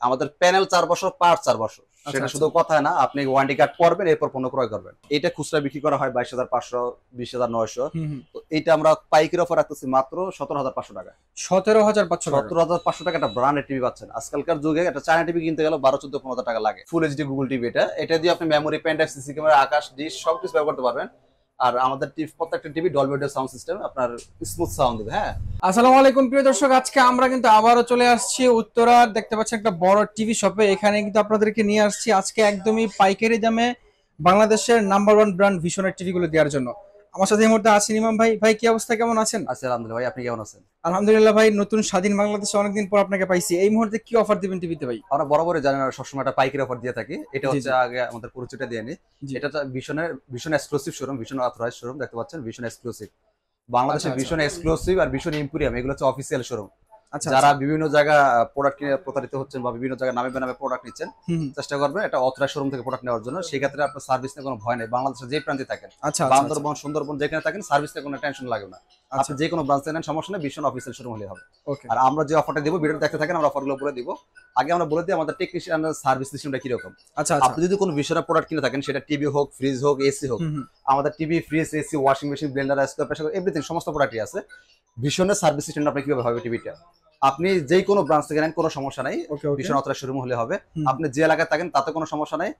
আমাদের প্যানেল 4 বছর, পার্ট 4 বছর। সেটা শুধু কথা না, আপনি ওয়ারেন্টি কার্ড করবেন, এরপর পণ্য ক্রয় করবেন। এটা খুচরা বিক্রি করা হয় 22,500, 20,900। তো এটা আমরা পাইকারি অফার রাখতেছি মাত্র 17,500 টাকা। 17,500 টাকা একটা ব্র্যান্ডেড টিভি পাচ্ছেন। আজকালকার যুগে একটা চায়না টিভি কিনতে গেলে 12, 14, 15 টাকা লাগে। ফুল এইচডি গুগল টিভি এটা দিয়ে আপনি memory, pen drive, CC camera, Akash, dish সবকিছু ব্যবহার করতে পারবেন। আর আমাদের প্রত্যেকটা TV Dolby audio sound system, আপনার স্মুথ সাউন্ড দেবে। হ্যাঁ, আসসালামু আলাইকুম প্রিয় দর্শক, আজকে আমরা কিন্তু আবারও চলে আসছি উত্তরার, দেখতে পাচ্ছেন একটা বড় টিভি শপে। এখানে কিন্তু আপনাদেরকে নিয়ে আসছি আজকে একদমই পাইকারি দামে বাংলাদেশের নাম্বার 1 ব্র্যান্ড ভিশনের টিভি গুলো দেওয়ার জন্য। আমার সাথে এই মুহূর্তে আছেন ইমাম ভাই। ভাই কি অবস্থা, কেমন আছেন? আচ্ছা, আলহামদুলিল্লাহ। ভাই আপনি কেমন আছেন? আলহামদুলিল্লাহ ভাই, নতুন স্বাধীন বাংলাদেশে অনেকদিন পর আপনাকে পাইছি। এই মুহূর্তে কি অফার দিবেন টিভিতে ভাই? আমরা বরাবরই জানেন সবসময় একটা পাইকারি অফার দিয়ে থাকি। এটা হচ্ছে আগে আমাদের পরিচয়টা দিয়ে নিই। এটা ভীষণ এক্সক্লুসিভ শোরুম, ভীষণ অথরাইজড শোরুম। দেখতে পাচ্ছেন ভীষণ এক্সক্লুসিভ, বাংলাদেশের ভীষণ এক্সক্লুসিভ আর ভীষণ ইম্পোরিয়াম, এগুলো হচ্ছে অফিসিয়াল শোরুম। যারা বিভিন্ন জায়গা প্রোডাক্ট কিনে প্রতারিত হচ্ছেন বা বিভিন্ন জায়গায় নামে বেনামে প্রোডাক্ট নিচ্ছেন, চেষ্টা করবেন এটা অথরাইজ শোরুম থেকে প্রোডাক্ট নেওয়ার জন্য। সেই ক্ষেত্রে আপনার সার্ভিস নিয়ে কোনো ভয় নেই। বাংলাদেশের যে প্রান্তে থাকেন, বান্দরবন, সুন্দরবন, যেখানে থাকেন, সার্ভিস নিয়ে কোনো টেনশন লাগবে না। আপনি যে কোনো ব্রাঞ্চে নেন, সমস্যা নেই, ভীষণ অফিসিয়াল শোরুম হলে হবে। আর আমরা যে অফারটা দিব, ভিডিও দেখতে থাকেন, আমরা অফারগুলো বলে দিব। আগে আমরা বলে দিই আমাদের টেকনিশিয়ান সার্ভিস সিস্টেমটা কিরকম। আপনি যদি কোনো বিষয়ের প্রোডাক্ট কিনে থাকেন, সেটা টিভি হোক, ফ্রিজ হোক, এসি হোক, আমাদের TV, fridge, AC, washing machine, Blender, stove, pressure cooker, everything সমস্ত প্রোডাক্টই আছে। ভীষণের সার্ভিস সিস্টেমটা আপনি কিভাবে হবে টিভিটা, আপনি যে কোনো ব্রাঞ্চ থেকে নেন কোনো সমস্যা নাই, ভীষণ অথরাইজড শোরুম হলে হবে। আপনি যে এলাকায় থাকেন তাতে কোনো সমস্যা নাই,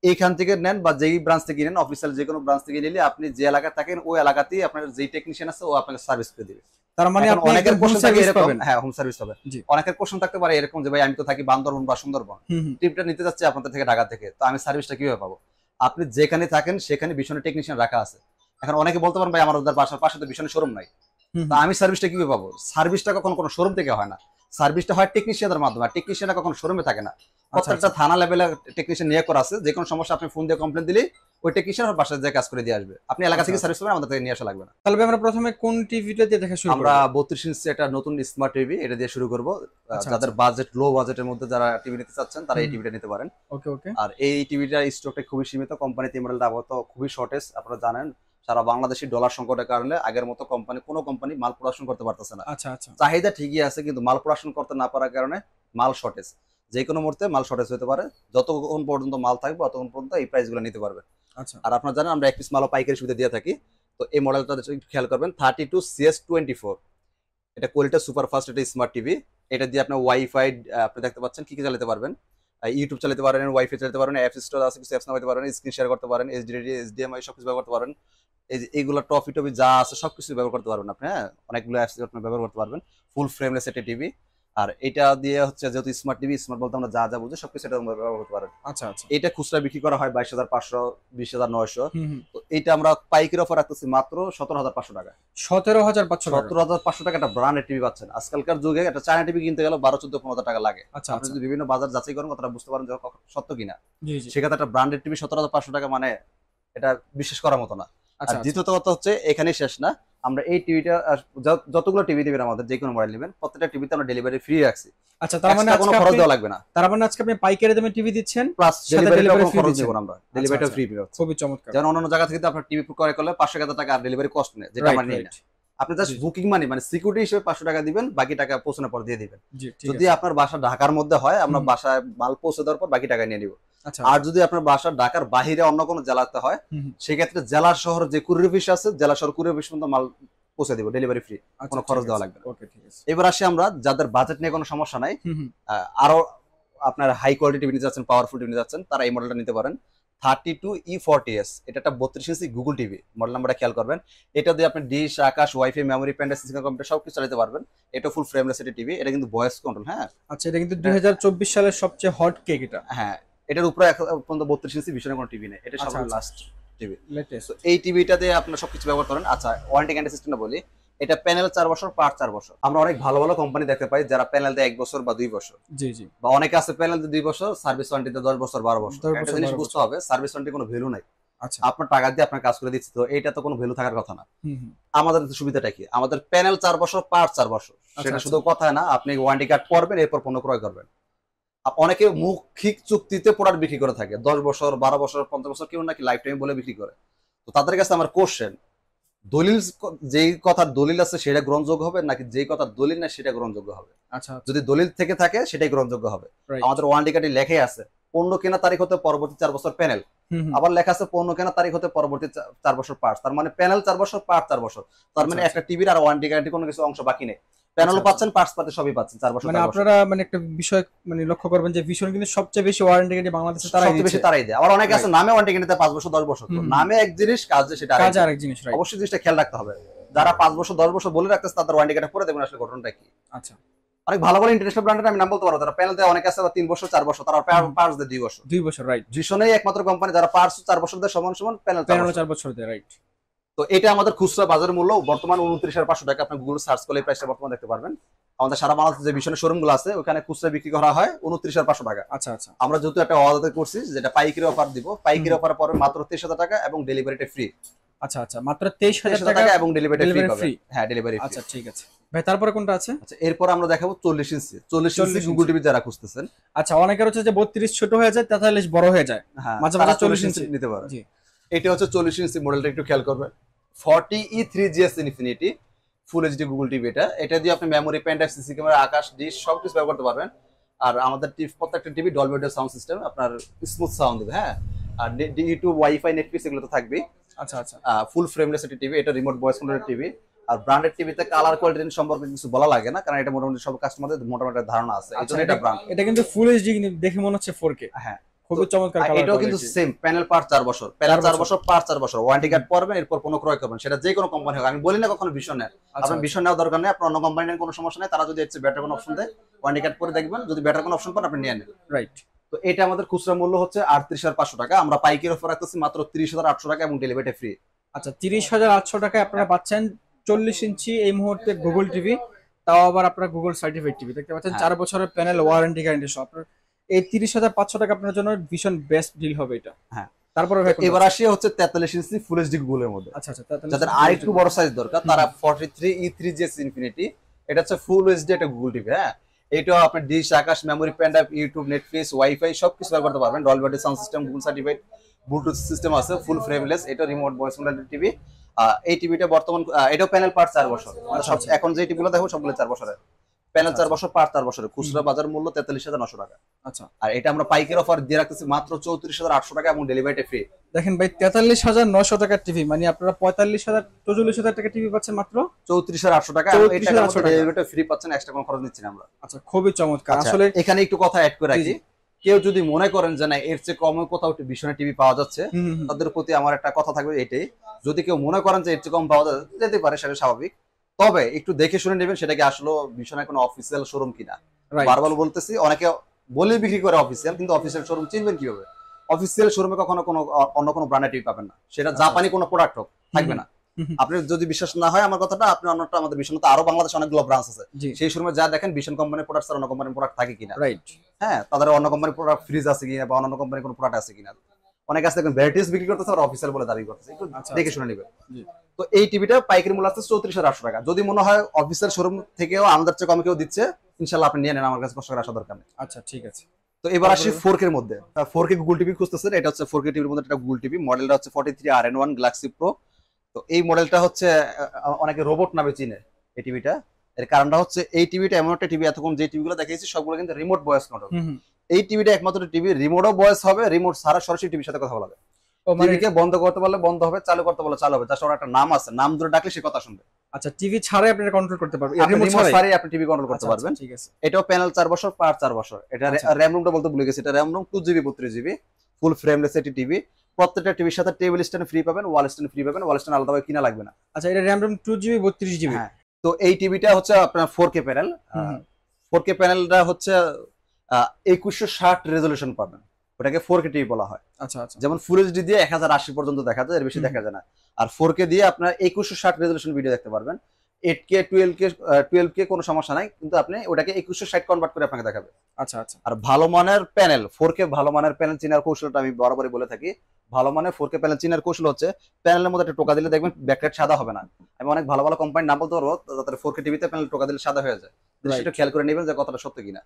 এইখান থেকে নেন বা যেই ব্রাঞ্চ থেকে নেন, অফিসিয়াল যে কোনো ব্রাঞ্চ থেকে নিলে আপনি যে এলাকায় থাকেন ওই এলাকাতেই আপনার যে টেকনিশিয়ান আছে ও আপনাকে সার্ভিস করে দিবে। তার মানে অনেকের কোশ্চেন থাকে এরকম, হ্যাঁ, হোম সার্ভিস হবে। অনেকের কোশ্চেন থাকতে পারে এরকম যে ভাই আমি তো থাকি বান্দরবন বা সুন্দরবন, টিভিটা নিতে যাচ্ছি আপনাদের থেকে, ঢাকা থেকে, তো আমি সার্ভিসটা কিভাবে পাবো? আপনি যেখানে থাকেন সেখানে ভীষণের টেকনিশিয়ান রাখা আছে। এখন অনেকে বলতে পারেন ভাই আমার বাসার পাশে তো ভীষণের শোরুম নাই, তা আমি সার্ভিসটা কিভাবে পাবো? সার্ভিসটা কখন কোনো শোরুম থেকে হয় না, সার্ভিসটা হয় টেকনিশিয়ানদের মাধ্যমে। আর টেকনিশিয়ানরা কখনো শোরুমে থাকে না, প্রত্যেকটা থানা লেভেলে টেকনিশিয়ান নিয়ে করা আছে। যে কোনো সমস্যা আপনি ফোন দিয়ে কমপ্লেন দিলে ওই টেকনিশিয়ান আপনার বাসায় যে কাজ করে দিয়ে আসবে। আপনি এলাকা থেকে সার্ভিস পাবেন, আমাদের থেকে নিয়ে আসা লাগবে না। তাহলে আমরা প্রথমে কোন টিভিটা দিয়ে দেখা শুরু করব? আমরা 32 ইঞ্চি একটা নতুন স্মার্ট টিভি এটা দিয়ে শুরু করব। যাদের বাজেট লো, বাজেটের মধ্যে যারা টিভি নিতে চাচ্ছেন তারা এই টিভিটা নিতে পারেন। ওকে ওকে। আর এই টিভিটার স্টকটা খুবই সীমিত, কোম্পানিতে মডেলটা আপাতত খুবই শর্টেজ। আপনারা জানেন সারা বাংলাদেশি ডলার সংকটের কারণে আগের মতো কোনো কোম্পানি মাল প্রোডাকশন করতে পারতেছে না। চাহিদা ঠিকই আছে, কিন্তু মাল প্রোডাকশন করতে না পারার কারণে মাল শর্টেজ। যে কোনো মুহূর্তে মাল শর্টেজ হতে পারে। যতক্ষণ পর্যন্ত মাল থাকবে ততক্ষণ পর্যন্ত এই প্রাইসগুলো নিতে পারবে। আর আপনারা জানেন আমরা এক পিস মালও পাইকারি সুবিধা দিয়ে থাকি। তো এই মডেলটা খেয়াল করবেন, 32CS24। এটা কোয়ালিটি সুপার ফাস্ট, এটা স্মার্ট টিভি। এটা দিয়ে আপনি ওয়াইফাই, আপনি দেখতে পাচ্ছেন কি কি চালাতে পারবেন। ইউটিউব চালাতে পারেন, ওয়াইফাই চালাতে পারেন, অ্যাপ স্টোর আছে কিছু অ্যাপস নামাতে পারেন, স্ক্রিন শেয়ার করতে পারেন, HDMI সবকিছু ব্যবহার করতে পারেন। এইগুলো টপি যা আছে সবকিছু ব্যবহার করতে পারবেন আপনি। হ্যাঁ, অনেকগুলো অ্যাপস আপনি ব্যবহার করতে পারবেন। ফুল ফ্রেমলেস একটা টিভি। আর এটা দিয়ে হচ্ছে যেহেতু স্মার্ট টিভি, স্মার্ট বলতে আমরা যা যা বুঝি সবকিছু এটা ব্যবহার করতে পারেন। এটা খুচরা বিক্রি করা হয় 22,500, 20,900। তো এটা আমরা পাইকারি অফার রাখতেছি মাত্র 17,500 টাকা। 17,500 টাকা একটা ব্র্যান্ডেড টিভি পাচ্ছেন। আজকালকার যুগে একটা চায়না টিভি কিনতে গেলে 12, 14, 15 টাকা লাগে। আপনি যদি বিভিন্ন বাজার যাচাই করেন কথাটা বুঝতে পারেন যে সত্য কিনা। সেক্ষেত্রে একটা ব্র্যান্ডেড টিভি 17,500 টাকা মানে এটা বিশ্বাস করার মতো না। আর দ্বিতীয়ত কথা হচ্ছে এখানেই শেষ না, আমরা এই টিভিটা যতগুলো টিভি দিবেন আমাদের, যে কোনো মডেল নেবেন, প্রত্যেকটা টিভিতে আমরা ডেলিভারি ফ্রি রাখছি। আচ্ছা, তার মানে কোনো খরচ দেওয়া লাগবে না। তার মানে আজকে আপনি পাইকারি দামে টিভি দিচ্ছেন, প্লাস ডেলিভারি খরচ দেব আমরা, ডেলিভারিটা ফ্রি পাবেন। খুবই চমৎকার। যেমন অন্যান্য জায়গা থেকে আপনার টিভি ক্রয় করলে 500 টাকা আর ডেলিভারি কস্ট নেয়, যেটা আমরা নেই না। আপনি জাস্ট বুকিং মানি মানে সিকিউরিটি হিসেবে 500 টাকা দিবেন, বাকি টাকা পৌঁছানোর পর দিয়ে দিবেন। যদি আপনার বাসা ঢাকার মধ্যে হয়, আমরা বাসায় মাল পৌঁছে দেওয়ার পর বাকি টাকা নিয়ে নিব। আর যদি আপনার বাসা ঢাকার বাইরে অন্য কোনো জেলাতে হয়, সেক্ষেত্রে জেলা শহর যে কুরিয়ার অফিস আছে, জেলা শহর কুরিয়ার অফিস পর্যন্ত মাল পৌঁছে দিব, ডেলিভারি ফ্রি, কোনো খরচ দেওয়া লাগবে না। এবার আসি আমরা যাদের বাজেট নিয়ে কোনো সমস্যা নাই, আরো আপনার হাই কোয়ালিটি টিভি নিতে যাচ্ছেন, পাওয়ারফুল টিভি নিতে যাচ্ছেন, তারা এই মডেলটা নিতে পারেন। 32E40S, এটা একটা 32 ইঞ্চি গুগল টিভি। মডেল নাম্বারটা খেয়াল করবেন। এটা দিয়ে আপনি dish, Akash, wifi, memory, pen drive, CC computer সবকিছু চালাতে পারবেন। এটা ফুল ফ্রেমলেস একটা টিভি। এটা কিন্তু ভয়েস কন্ট্রোল। হ্যাঁ, আচ্ছা, এটা কিন্তু 2024 সালের সবচেয়ে হট কেক এটা। হ্যাঁ, এটার উপরে এখন পর্যন্ত 32 ইঞ্চি ভীষণ কোনো টিভি নেই, এটা সবার লাস্ট টিভি, লেটেস্ট। এই টিভিটা দিয়ে আপনি সবকিছু ব্যবহার করেন। আচ্ছা, ওয়ারেন্টি গ্যারান্টি সিস্টেমটা বলি। এটা প্যানেল 4 বছর, পার্ট 4 বছর। আমরা অনেক ভালো ভালো কোম্পানি দেখতে পাই যারা প্যানেল দেয় 1 বছর বা 2 বছর। বা অনেকে আছে প্যানেল দিয়ে 2 বছর, সার্ভিস ওয়ারেন্টিতে 10 বছর, 12 বছর। একটা জিনিস বুঝতে হবে, সার্ভিস ওয়ারেন্টি কোনো ভ্যালু নাই। আপনার টাকা দিয়ে আপনার কাজ করে দিচ্ছি, তো এটা তো কোনো ভ্যালু থাকার কথা না। আমাদের সুবিধাটা কি, আমাদের প্যানেল 4 বছর, পার্ট 4 বছর। সেটা শুধু কথা না, আপনি ওয়ারেন্টি কার্ড করবেন, এরপর পণ্য ক্রয় করবেন। অনেকে মৌখিক চুক্তিতে প্রোডাক্ট বিক্রি করে থাকে, 10 বছর, 12 বছর, 15 বছর, কেউ নাকি লাইফ টাইম বলে বিক্রি করে। তো তাদের কাছে আমার কোশ্চেন, দলিল যেই কথার দলিল আছে সেটা গ্রহণযোগ্য হবে নাকি যেই কথার দলিল না সেটা গ্রহণযোগ্য হবে। আচ্ছা, যদি দলিল থেকে থাকে সেটাই গ্রহণযোগ্য হবে। রাইট। আমাদের ওয়ারেন্টি কার্ডে লেখাই আছে পণ্য কেনা তারিখ হতে পরবর্তী 4 বছর প্যানেল, আবার লেখা আছে পণ্য কেনা তারিখ হতে পরবর্তী 4 বছর পার্টস। তার মানে প্যানেল 4 বছর, পার্ট 4 বছর। তার মানে একটা টিভির আর ওয়ারেন্টি গ্যারান্টি কোনো কিছু অংশ বাকি নেই। প্যানেলও পাচ্ছেন, পার্টস পাচ্ছেন, সবই পাচ্ছেন 4 বছর। মানে আপনারা মানে একটা বিষয় মানে লক্ষ্য করবেন যে ভিশন কিন্তু সবচেয়ে বেশি ওয়ারেন্টি গ্যারান্টি বাংলাদেশে সবচেয়ে বেশি তারাই দেয়। আবার অনেকে আছে নামে ওয়ারেন্টি গ্যারান্টি 5 বছর 10 বছর, নামে এক জিনিস কাজে সেটা আরেক জিনিস। অবশ্যই জিনিসটা খেয়াল রাখতে হবে। যারা 5 বছর 10 বছর বলে রাখতেছে তাদের ওয়ারেন্টি গ্যারান্টি পরে দেখবেন আসলে ঘটনাটা কি। আচ্ছা, অনেক ভালো ভালো ইন্টারন্যাশনাল ব্র্যান্ডের আমি নাম বলতে পারবো, তারা প্যানেল দেয় অনেক আছে 3 বছর 4 বছর, তারা পার্টস দেয় 2 বছর। রাইট। ভিশনেই একমাত্র কোম্পানি যারা পার্টস 4 বছর দেয় সমান সমান প্যানেল 4 বছর দেয়, রাইট। তো এটা আমাদের খুচরা বাজার মূল্য বর্তমান 29,500 টাকা। আপনি গুগল সার্চ করলে এই প্রাইসটা বর্তমান দেখতে পারবেন। আমাদের সারা বাংলাদেশে যে ভিশনের শোরুম গুলো আছে ওখানে খুচরা বিক্রি করা হয় 29,500 টাকা। আচ্ছা আচ্ছা। আমরা যেহেতু একটা অর্ডার করছি যেটা পাইকারি অফার দিব, পাইকারি অফার পরে মাত্র 23,000 টাকা এবং ডেলিভারিটা ফ্রি। আচ্ছা আচ্ছা, মাত্র 23,000 টাকা এবং ডেলিভারিটা ফ্রি। হ্যাঁ, ডেলিভারি ফ্রি। আচ্ছা, ঠিক আছে ভাই। তারপরে কোনটা আছে? আচ্ছা, এরপর আমরা দেখাবো 40 ইঞ্চি। 40 ইঞ্চি গুগল টিভি যারা খুঁজতেছেন। আচ্ছা, অনেকের হচ্ছে যে 32 ছোট হয়ে যায়, 43 বড় হয়ে যায়, হ্যাঁ, মাঝে মাঝে 40 ইঞ্চি নিতে পারে। জি, এটা হচ্ছে 40 ইঞ্চি মডেলটা, একটু খেয়াল করবেন। 40E3GS infinity full HD Google TV. এটা দিয়ে আপনি memory, pen drive, CC camera, Akash, dish সবকিছু ব্যবহার করতে পারবেন। আর আমাদের প্রত্যেকটা TV Dolby audio sound system, আপনার স্মুথ সাউন্ড দেবে। হ্যাঁ, আর ইউটিউব, ওয়াইফাই, নেটফ্লিক্স এগুলো তো থাকবেই। আচ্ছা আচ্ছা। ফুল ফ্রেমলেস একটা টিভি, এটা রিমোট ভয়েস কন্ট্রোলের টিভি। আর ব্র্যান্ডেড টিভিতে কালার কোয়ালিটি সম্পর্কে কিছু বলা লাগে না, কারণ এটা মোটামুটি সব কাস্টমারদের মোটামুটি ধারণা আছে। এইজন্য এটা ব্র্যান্ড। এটা কিন্তু ফুল এইচডি, কিন্তু দেখে মনে হচ্ছে 4K। হ্যাঁ, খুবই চমৎকার কালার। এটাও কিন্তু সেম প্যানেল, পার্ট 4 বছর, প্যানেল 4 বছর, পার্ট 4 বছর। ওয়ারেন্টি কার্ড পড়বেন, এরপর কোনো ক্রয় করবেন, সেটা যে কোনো কোম্পানি হোক। আমি বলি না কখনো ভীষণ নেন, আপনার ভীষণ নেওয়ার দরকার নেই। আপনার অন্য কোম্পানি নেন, কোনো সমস্যা নেই। তারা যদি এর বেটার কোনো অপশন দেয়, ওয়ারেন্টি কার্ড পরে দেখবেন, যদি বেটার কোনো অপশন পান আপনি নিয়ে নেন। রাইট। তো এটা আমাদের খুচরা মূল্য হচ্ছে 38,500 টাকা। আমরা পাইকারি অফার রাখতেছি মাত্র 30,800 টাকা এবং ডেলিভারি ফ্রি। আচ্ছা, 30,800 টাকায় আপনারা পাচ্ছেন 40 ইঞ্চি এই মুহূর্তে গুগল টিভি, তাও আবার আপনারা গুগল সার্টিফাইড টিভি দেখতে পাচ্ছেন। 4 বছরের প্যানেল, ওয়ারেন্টি গ্যারান্টি সহ। আপনার এই 30,500 টাকা আপনার জন্য ভীষণ বেস্ট ডিল হবে এটা। হ্যাঁ, তারপরে এবার আসি হচ্ছে 43 ইঞ্চি ফুল এইচডি গুগলের মধ্যে। আচ্ছা আচ্ছা, যাদের আরেকটু বড় সাইজ দরকার তারা 43E3GS ইনফিনিটি, এটা হচ্ছে ফুল এইচডি একটা গুগল টিভি। হ্যাঁ, এটা আপনি dish, Akash, memory, pen drive, YouTube, Netflix, wifi সবকিছু ব্যবহার করতে পারবেন। Dolby audio sound system, Google certified, Bluetooth system আছে, ফুল ফ্রেমলেস। এটা রিমোট ভয়েস কন্ট্রোলের টিভি। এই টিভিটা বর্তমান এটাও প্যানেল, পার্ট 4 বছর। সব এখন যে টিভিগুলো দেখো সবগুলো 4 বছরের প্যানেল, 4 বছর, পার্ট 4 বছরের। খুচরা বাজার মূল্য 43,900 টাকা। আচ্ছা, আর এটা আমরা পাইকারি অফার দিয়ে রাখতেছি মাত্র 34,800 টাকা এবং ডেলিভারিটা ফ্রি। দেখেন ভাই, 43,900 টাকার টিভি, মানে আপনারা 44,000 টাকা টিভি পাচ্ছেন মাত্র 34,800 টাকা। এটা আমাদের ডেলিভারিটা ফ্রি পাচ্ছেন, এক্সট্রা কোনো খরচ নিচ্ছি না আমরা। আচ্ছা, খুবই চমৎকার। আসলে এখানে একটু কথা অ্যাড করে রাখি, কেউ যদি মনে করেন যে না এর চেয়ে কমে কোথাও ভীষণ টিভি পাওয়া যাচ্ছে, তাদের প্রতি আমার একটা কথা থাকবে এটাই, যদি কেউ মনে করেন যে এর চেয়ে কম পাওয়া যেতে পারে সেটা স্বাভাবিক, তবে একটু দেখে শুনে নেবেন সেটা কি আসলে ভীষণের কোনো অফিসিয়াল শোরুম কিনা। বারবার বলতেছি, অনেকে বলে বিক্রি করে অফিসিয়াল, কিন্তু অফিসিয়াল শোরুম চিনবেন কিভাবে? অফিসিয়াল শোরুমে কখনো কোনো অন্য কোনো ব্র্যান্ডের টিভি পাবেন না, সেটা জাপানি কোনো প্রোডাক্ট হোক থাকবে না। আপনি যদি বিশ্বাস না হয় আমার কথাটা, আপনি অন্যটা, আমাদের ভীষণতে আরো বাংলাদেশে অনেকগুলো ব্রাঞ্চ আছে, সেই শোরুমে যা দেখেন ভীষণ কোম্পানির প্রোডাক্ট আর অন্য কোম্পানির প্রোডাক্ট থাকে কিনা। রাইট। হ্যাঁ, তাদের অন্য কোম্পানির প্রোডাক্ট ফ্রিজ আছে কিনা বা অন্য কোম্পানির কোনো প্রোডাক্ট আছে কিনা। অনেক আছে দেখবেন ভ্যারাইটিস বিক্রি করতেছে আর অফিসিয়াল বলে দাবি করতেছে, একটু দেখে শুনে নেবেন। তো এই টিভিটা পাইকারি মূল্য আছে 34,800 টাকা। যদি মনে হয় অফিসিয়াল শোরুম থেকেও আমাদের চেয়ে কমে কেউ দিচ্ছে, ইনশাআল্লাহ আপনি নিয়ে নেন, আমার কাছে কষ্ট করে আসা দরকার নেই। আচ্ছা, ঠিক আছে। তো এবার আসি 4K এর মধ্যে। 4K গুগল টিভি খুঁজতেছেন, এটা হচ্ছে 4K টিভির মধ্যে একটা গুগল টিভি। মডেলটা হচ্ছে 43RN1 গ্যালাক্সি প্রো। তো এই মডেলটা হচ্ছে অনেকে রোবট নামে চিনে এই টিভিটা। এর কারণটা হচ্ছে এই টিভিটা এমন একটা টিভি, এতক্ষণ যে টিভিগুলো দেখিয়েছি সবগুলো কিন্তু রিমোট ভয়েস কন্ট্রোল। এই টিভিটা একমাত্র টিভি রিমোটও ভয়েস হবে, রিমোট ছাড়া সরাসরি টিভির সাথে কথা বলা যাবে। টিভিকে বন্ধ করতে পারলে বন্ধ হবে, চালু করতে পারলে চালু হবে। তার সাথে একটা নাম আছে, নাম ধরে ডাকলে সে কথা শুনবে। আচ্ছা, টিভি ছাড়াই আপনি কন্ট্রোল করতে পারবেন, রিমোট ছাড়াই আপনি টিভি কন্ট্রোল করতে পারবেন। ঠিক আছে। এটাও প্যানেল 4 বছর, পার্ট 4 বছর। এটা র‍্যাম রুমটা বলতে ভুলে গেছি, এটা র‍্যাম রুম 2GB 32GB ফুল ফ্রেমলেস একটি টিভি। প্রত্যেকটা টিভির সাথে টেবিল স্ট্যান্ড ফ্রি পাবেন, ওয়াল স্ট্যান্ড ফ্রি পাবেন। ওয়াল স্ট্যান্ড আলাদাভাবে কিনা লাগবে না। আচ্ছা, এটা র‍্যাম রুম 2GB 32GB। হ্যাঁ। তো এই টিভিটা হচ্ছে আপনার 4K প্যানেল। 4K প্যানেলটা হচ্ছে 2160 রেজোলিউশন পাবেন, ওটাকে 4K টিভি বলা হয়। আচ্ছা আচ্ছা। যেমন ফুল এইচডি দিয়ে 1080 পর্যন্ত দেখা যায়, এর বেশি দেখা যায় না। আর 4K দিয়ে আপনার 2160 রেজোলিউশন ভিডিও দেখতে পারবেন। 8K 12K কোনো সমস্যা নাই, কিন্তু আপনি ওটাকে 2160 কনভার্ট করে আপনাকে দেখাবে। আচ্ছা আচ্ছা। আর ভালো মানের প্যানেল 4K, ভালো মানের প্যানেল চিনার কৌশলটা আমি বরাবরই বলে থাকি। ভালো মানের 4K প্যানেল চিনার কৌশল হচ্ছে প্যানেলের মধ্যে একটা টোকা দিলে দেখবেন ব্যাকলাইট সাদা হবে না। আমি অনেক ভালো ভালো কোম্পানির নাম বলতে পারবো, যাতে 4K টিভিতে প্যানেল টোকা দিলে সাদা হয়ে যায়। সেটা খেয়াল করে নেবেন যে কথাটা সত্য কিনা।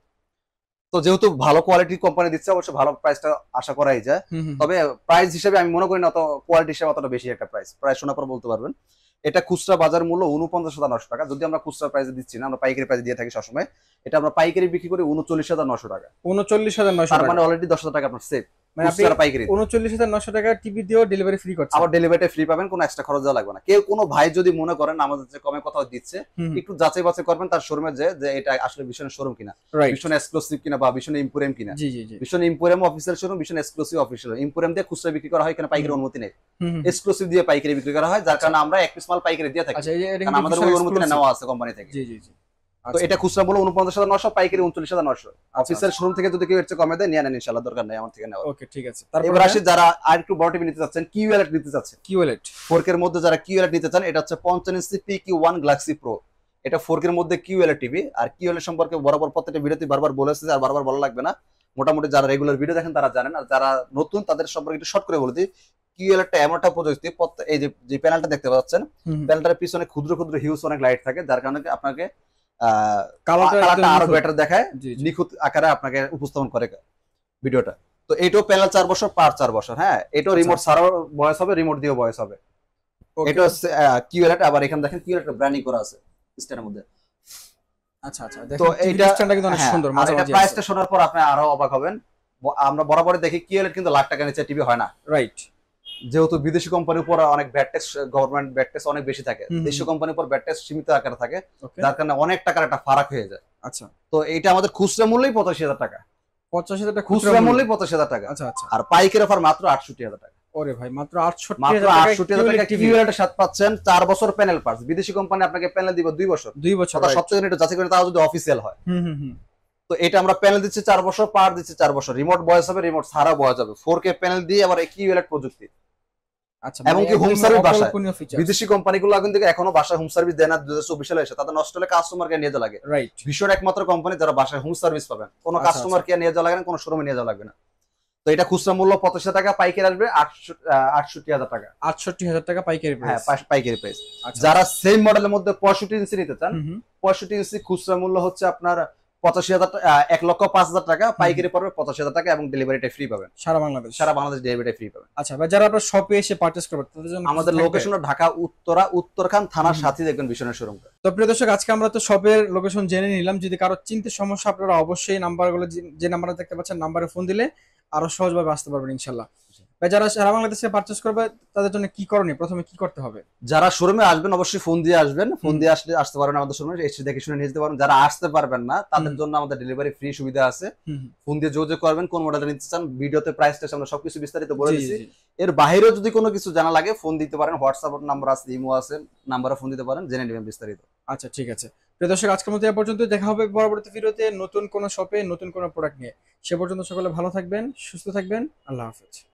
তো যেহেতু ভালো কোয়ালিটির কোম্পানি দিচ্ছে, অবশ্যই ভালো প্রাইসটা আশা করাই যায়। তবে প্রাইস হিসেবে আমি মনে করি না অত কোয়ালিটি হিসেবে অতটা বেশি একটা প্রাইস শোনার পর বলতে পারবেন। এটা খুচরা বাজার মূল্য ৪৯,৯০০ টাকা। যদি আমরা খুচরা প্রাইসে দিচ্ছি না, আমরা পাইকারি প্রাইসে দিয়ে থাকি সবসময়। এটা আমরা পাইকারি বিক্রি করি ৩৯,৯০০ টাকা। ৩৯,৯০০ তার টাকা, মানে অলরেডি ১০,০০০ টাকা আপনার সেভ। মানে আপনি খুচরা পাইকারি ৩৯,৯০০ টাকা টিভি দিয়েও ডেলিভারি ফ্রি করছেন। আবার ডেলিভারিটা ফ্রি পাবেন, কোনো এক্সট্রা খরচ দেওয়া লাগবে না। কেউ কোনো ভাই যদি মনে করেন আমাদের যে কমে কোথাও দিচ্ছে, একটু যাচাই বাছাই করবেন তার শোরুমে যে এটা আসলে ভীষণ শোরুম কিনা, ভীষণ এক্সক্লুসিভ কিনা বা ভীষণ ইম্পোরিয়াম কিনা। জি জি জি, ভীষণ ইম্পোরিয়াম অফিসিয়াল শোরুম, ভীষণ এক্সক্লুসিভ অফিসিয়াল। ইম্পোরিয়াম দিয়ে খুচরা বিক্রি করা হয়, এখানে পাইকারি অনুমতি নেই। এক্সক্লুসিভ দিয়ে পাইকারি বিক্রি করা হয়, যার কারণে আমরা এক পিস মাল পাইকারি দিয়ে থাকি। আচ্ছা, কারণ আমাদের ওই অনুমতিটা নেওয়া আছে কোম্পানি থেকে। জি জি জি। তো এটা খুচরা বলে ৪৯,৯০০, পাইকারি ৩৯,৯০০। অফিসিয়াল শোরুম থেকে যদি কেউ এর চেয়ে কমে দেয় নিয়ে নেন, ইনশাআল্লাহ, দরকার নেই আমার থেকে নেওয়া। ওকে, ঠিক আছে। এবার আসি যারা আর একটু বড় টিভি নিতে চাচ্ছেন, কিউএলইডি নিতে চাচ্ছেন, কিউএলইডি 4K এর মধ্যে যারা কিউএলইডি নিতে চান, এটা হচ্ছে 55 ইঞ্চি PQ1 গ্যালাক্সি প্রো। এটা 4K এর মধ্যে কিউএলইডি টিভি। আর কিউএলইডি সম্পর্কে বরাবর প্রত্যেকটা ভিডিওতে বারবার বলেছি, আর বারবার বলা লাগবে না। মোটামুটি যারা রেগুলার ভিডিও দেখেন তারা জানেন, আর যারা নতুন তাদের সম্পর্কে একটু শর্ট করে বলে দিই। কিউএলইডিটা এমন একটা প্রযুক্তি, এই যে প্যানেলটা দেখতে পাচ্ছেন, প্যানেলটার পিছনে ক্ষুদ্র ক্ষুদ্র হিউজ অনেক লাইট থাকে, যার কারণে আপনাকে কালারটা আরো বেটার দেখায়, নিখুঁত আকারে আপনাকে উপস্থাপন করে ভিডিওটা। তো এটাও প্যানেল 4 বছর, পার 4 বছর। হ্যাঁ, এটাও রিমোট ছাড়াও ভয়েস হবে, রিমোট দিয়েও ভয়েস হবে। এটা হচ্ছে কিউএলইডি। আবার এখানে দেখেন কিউএলইডি ব্র্যান্ডিং করা আছে স্ট্যান্ডের মধ্যে। আচ্ছা আচ্ছা, তো এইটা স্ট্যান্ডটা কিন্তু অনেক সুন্দর। আর এটা প্রাইসটা শোনার পর আপনি আরো অবাক হবেন। আমরা বরাবরই দেখি কিউএলইডি কিন্তু লাখ টাকা নিচে টিভি হয় না, রাইট। যেহেতু বিদেশি কোম্পানির উপর অনেক bat tax, government bat tax অনেক বেশি থাকে, দেশীয় কোম্পানির উপর ব্যাট ট্যাক্স সীমিত আকারে থাকে, যার কারণে অনেক টাকার একটা ফারাক হয়ে যায়। আচ্ছা, তো এটা আমাদের খুচরা মূল্যই ৮৫,০০০ টাকা। ৮৫,০০০ টাকা খুচরা মূল্যই ৮৫,০০০ টাকা। আচ্ছা আচ্ছা। আর পাইকারি অফার মাত্র ৬৮,০০০ টাকা। ওরে ভাই, মাত্র ৬৮,০০০ টাকা কিউএলইডির সাথে পাচ্ছেন ৪ বছর প্যানেল পার্টস। বিদেশি কোম্পানি আপনাকে প্যানেল দিবে 2 বছর। 2 বছর, কথা সবচেয়ে একটু যাচাই করে, তাও যদি অফিসিয়াল হয়। তো এটা আমরা প্যানেল দিচ্ছি 4 বছর, পার দিচ্ছি 4 বছর, রিমোট ভয়েস হবে, রিমোট ছাড়া ভয়েস হবে, 4K প্যানেল দিয়ে আবার কিউএলইডি প্রযুক্তি। আচ্ছা, এবং কি হোম সার্ভিস বাসায়। বিদেশি কোম্পানিগুলো কিন্তু এখনো বাসায় হোম সার্ভিস দেয় না, 2024 সালে এসে তাদের নষ্ট হলে কাস্টমারকে নিয়ে যাওয়া লাগে। রাইট। বিশ্বের একমাত্র কোম্পানি যারা বাসায় হোম সার্ভিস পাবেন, কোনো কাস্টমারকে নিয়ে যাওয়া লাগে না, কোনো শোরুমে নিয়ে যাওয়া লাগবে না। তো এটা খুচরা মূল্য ৮৫,০০০ টাকা, পাইকারি আসবে ৬৮,০০০ টাকা। ৬৮,০০০ টাকা পাইকারি প্রাইস। হ্যাঁ, পাইকারি প্রাইস। যারা সেম মডেলের মধ্যে 65 ইঞ্চি নিতে চান, 65 ইঞ্চি খুচরা মূল্য হচ্ছে আপনার ৮৫,০০০, ১,০৫,০০০ টাকা, পাইকারি পড়বে ৮৫,০০০ টাকা এবং ডেলিভারিটা ফ্রি পাবেন সারা বাংলাদেশ ডেলিভারিটা ফ্রি পাবেন। আচ্ছা ভাই, যারা আপনার শপে এসে পারচেজ করবে তাদের জন্য আমাদের লোকেশন ঢাকা উত্তরখান থানার সাথে দেখবেন ভীষণের শোরুমটা। তো প্রিয় দর্শক, আজকে আমরা তো শপের লোকেশন জেনে নিলাম। যদি কারো চিনতে সমস্যা, আপনারা অবশ্যই নাম্বারগুলো, যে নাম্বারটা দেখতে পাচ্ছেন, নাম্বারে ফোন দিলে আরো সহজভাবে আসতে পারবেন ইনশাআল্লাহ। ভাই, যারা সারা বাংলাদেশে পারচেজ করবে তাদের জন্য কি করণীয়, প্রথমে কি করতে হবে? যারা শোরুমে আসবেন অবশ্যই ফোন দিয়ে আসবেন, ফোন দিয়ে আসতে পারেন আমাদের শোরুমে, এসে দেখে শুনে নিয়ে যেতে পারেন। যারা আসতে পারবেন না তাদের জন্য আমাদের ডেলিভারি ফ্রি সুবিধা আছে। ফোন দিয়ে যোগাযোগ করবেন, কোন মডেলটা নিতে চান, ভিডিওতে প্রাইসটা আমরা সবকিছু বিস্তারিত বলে দিচ্ছি। এর বাইরেও যদি কোনো কিছু জানা লাগে ফোন দিতে পারেন, হোয়াটসঅ্যাপ নাম্বার আছে, ইমো আছে, নাম্বারে ফোন দিতে পারেন, জেনে নেবেন বিস্তারিত। আচ্ছা, ঠিক আছে। প্রিয় দর্শক, আজকের মতো এ পর্যন্ত। দেখা হবে পরবর্তী ভিডিওতে নতুন কোনো শপে নতুন কোনো প্রোডাক্ট নিয়ে। সে পর্যন্ত সকলে ভালো থাকবেন, সুস্থ থাকবেন। আল্লাহ হাফেজ।